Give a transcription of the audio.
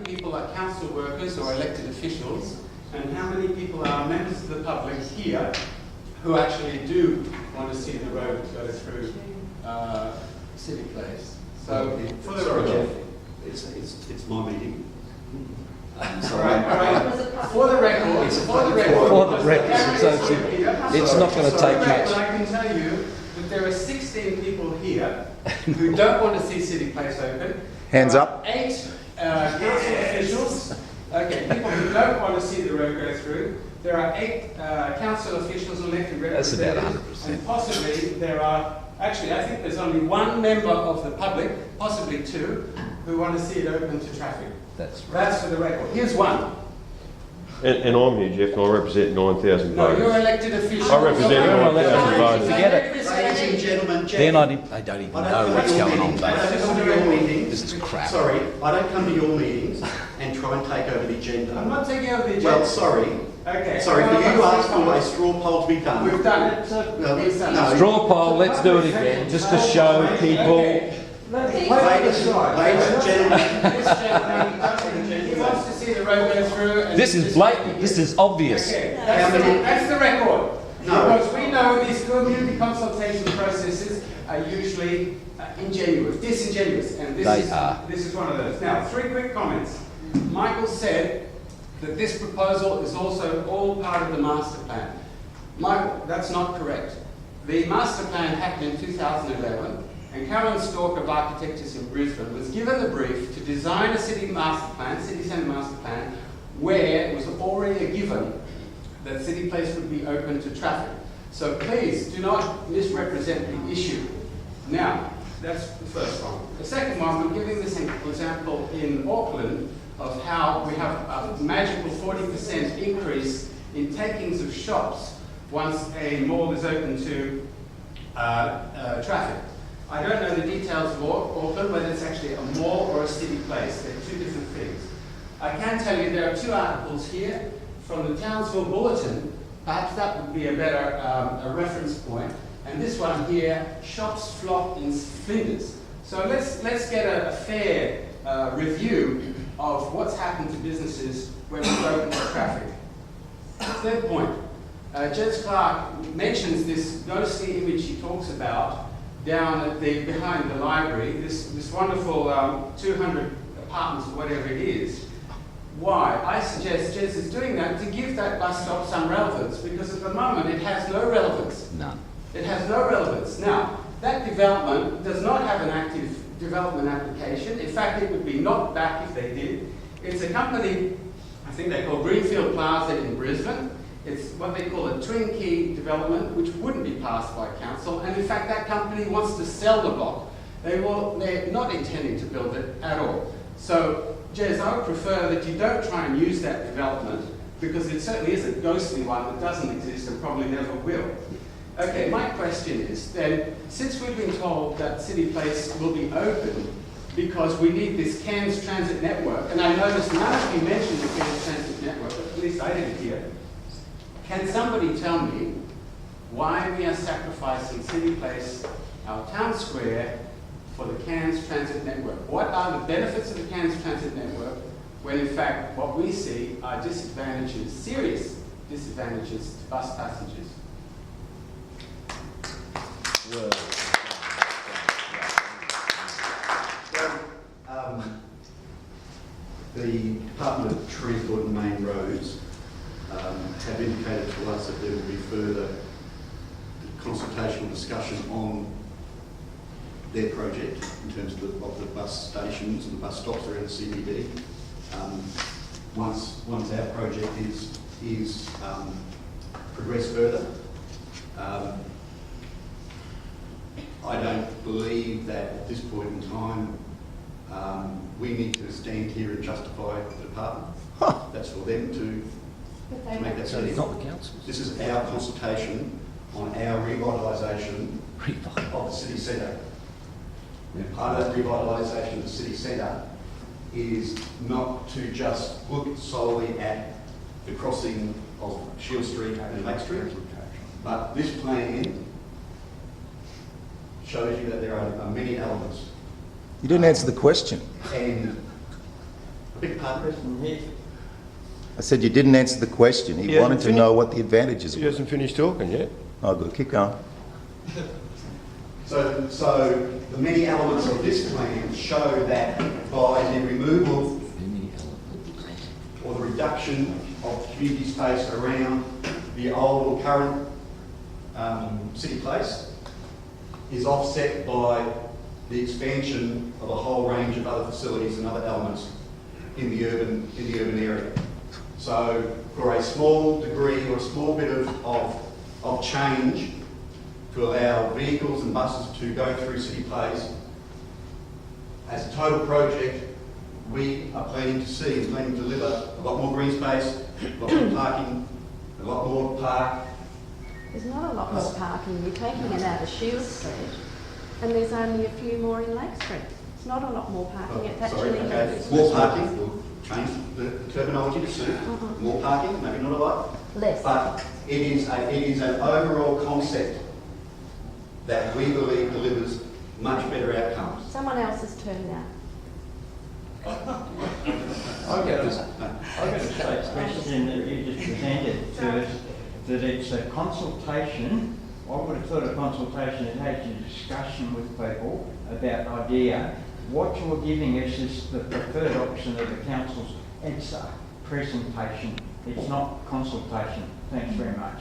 people are council workers or elected officials, and how many people are members of the public here who actually do want to see the road go through City Place? So, for the record, it's my meeting. For the record, it's not going to take much. I can tell you that there are 16 people here who don't want to see City Place open. Hands up. 8 council officials. Okay, people who don't want to see the road go through. There are 8 council officials elected representatives. That's about 100%. And possibly there are, actually I think there's only 1 member of the public, possibly 2, who want to see it open to traffic. That's right. That's for the record. Here's 1. And I'm here, Jeff, and I represent 9,000 No, voters. you're elected official. I represent You're 9,000 voters. Forget it. Ladies and gentlemen, Jeff, They don't even know what's going on, I don't come to your meetings. This is crap. Sorry, I don't come to your meetings and try and take over the agenda. I'm not taking over the agenda. Well, sorry. Okay. Sorry, but you asked for a straw poll to be done. We've done it. Well, We've done no. it. Straw poll, let's do it again, just to show people. Okay. Ladies and gentlemen, This gentleman, he wants to see the road go through. And This is blatant, this is obvious. Okay, How many- that's the record. No. Because we know these community consultation processes are usually disingenuous, and this is one of those. Now, 3 quick comments. Michael said that this proposal is also all part of the master plan. Michael, that's not correct. The master plan happened in 2011, and Karen Stalk of Architects in Brisbane was given the brief to design a city centre master plan, where it was already a given that City Place would be open to traffic. So please do not misrepresent the issue. Now, that's the first one. The second one, I'm giving this example in Auckland of how we have a magical 40% increase in takings of shops once a mall is open to traffic. I don't know the details of Auckland, whether it's actually a mall or a city place. They're 2 different things. I can tell you there are 2 articles here from the Townsville Bulletin. Perhaps that would be a better a reference point. And this one here, shops flop in Flinders. So let's get a fair review of what's happened to businesses when we've opened to traffic. Third point, Jez Clark mentions this ghostly image he talks about down at behind the library, this wonderful 200 apartments or whatever it is. Why? I suggest Jez is doing that to give that bus stop some relevance, because at the moment it has no relevance. None. It has no relevance. Now, that development does not have an active development application. In fact, it would be knocked back if they did. It's a company, I think they call Greenfield Plaza in Brisbane. It's what they call a twin key development, which wouldn't be passed by council. And in fact, that company wants to sell the block. They're not intending to build it at all. So, Jez, I would prefer that you don't try and use that development, because it certainly is a ghostly one that doesn't exist and probably never will. Okay, my question is then, since we've been told that City Place will be open because we need this Cairns Transit Network, and I noticed none of you mentioned the Cairns Transit Network, at least I didn't hear. Can somebody tell me why we are sacrificing City Place, our town square, for the Cairns Transit Network? What are the benefits of the Cairns Transit Network when in fact what we see are disadvantages, serious disadvantages to bus passengers? the Department of Transport and Main Roads have indicated to us that there will be further consultational discussion on their project in terms of the bus stations and the bus stops around the CBD. Once our project is progressed further, I don't believe that at this point in time we need to stand here and justify the department. That's for them to make that decision. Not the council. This is our consultation on our revitalisation of the city centre. And part of that revitalisation of the city centre is not to just look solely at the crossing of Shield Street and Lake Street, but this plan shows you that there are many elements. You didn't answer the question. And Big pardon? I said you didn't answer the question. He Yeah, wanted to finish- know what the advantages He were. hasn't finished talking yet. Oh, good. Keep going. So the many elements of this plan show that by the removal or the reduction of community space around the old or current city place is offset by the expansion of a whole range of other facilities and other elements in the urban area. So for a small degree or a small bit of change to allow vehicles and buses to go through city place, as a total project, we are planning to see and planning to deliver a lot more green space, a lot more parking, a lot more park. There's not a lot more parking. You're taking it out of Shield Street, and there's only a few more in Lake Street. It's not a lot more parking. It's actually More parking, we'll change the terminology to suit. More parking, maybe not a lot. less. But it is an overall concept that we believe delivers much better outcomes. Someone else's turn now. I've got a straight question that you just presented to us, that it's a consultation. I would have thought a consultation is actually a discussion with people about idea. What you're giving us is the preferred option of the council's answer, presentation. It's not consultation. Thanks very much.